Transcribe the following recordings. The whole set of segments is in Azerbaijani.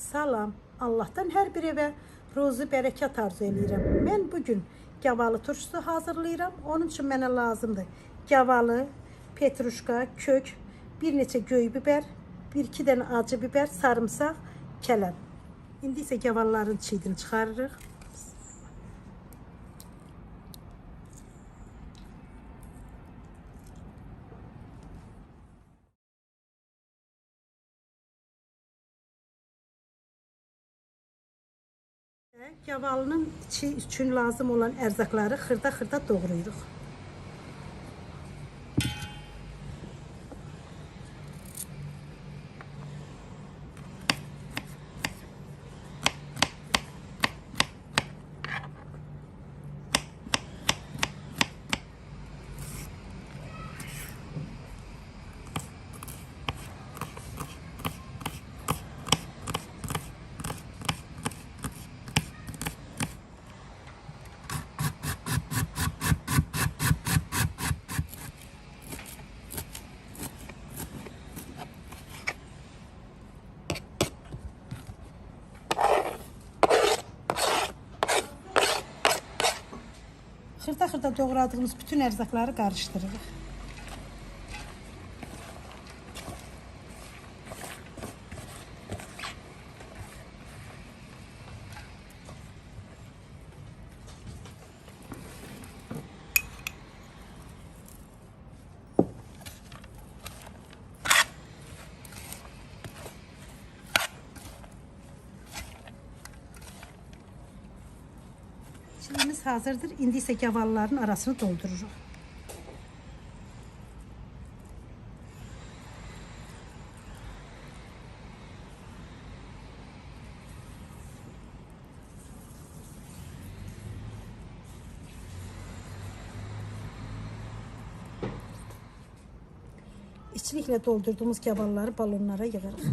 Salam, Allah'tan hər bir evə ruzi bərəkət arzu edirəm. Mən bugün gavalı turşusu hazırlayıram. Onun üçün mənə lazımdır gavalı, petruşka, kök, bir neçə göy biber, bir-iki dənə acı biber, sarımsaq, kələm. İndi isə gavalıların çiydini çıxarırıq. Gavalının içi üçün lazım olan ərzaqları xırda-xırda doğrayırıq. Xırda-xırda doğradığımız bütün ərzaqları qarışdırırıq. Çiğimiz hazırdır. İndi isə gavalıların arasını doldururuq. İçliklə doldurduğumuz gavalıları balonlara yığırıq.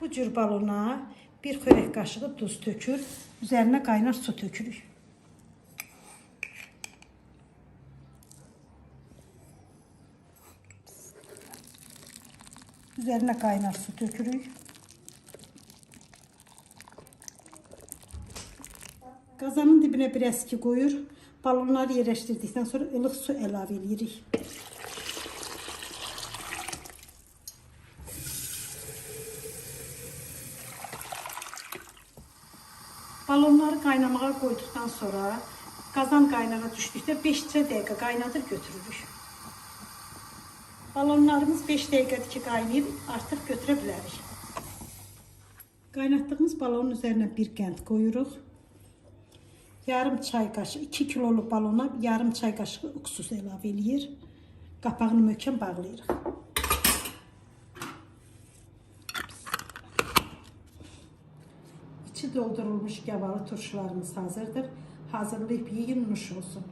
Bu cür balona bir xörək qaşığı duz tökür, üzerine kaynar su tökürük. Üzerine kaynar su tökürük. Qazanın dibine bir əski koyur. Balonları yerləşdirdikdən sonra ılıq su əlavə edirik. Balonları qaynamağa koyduktan sonra qazan qaynara düşdükdə 5 dəqiqə qaynadır götürürük. Balonlarımız 5 dəqiqədir ki qaynayıb, artıq götürə bilərik. Qaynatdığımız balonun üzerine bir qənd koyuruq. Yarım çay kaşığı, 2 kiloluk balona yarım çay kaşığı uksus əlavə eləyir. Qapağını möhkəm bağlayırıq. İçi doldurulmuş gavalı turşularımız hazırdır. Hazırlayıp yiyin, nuş olsun.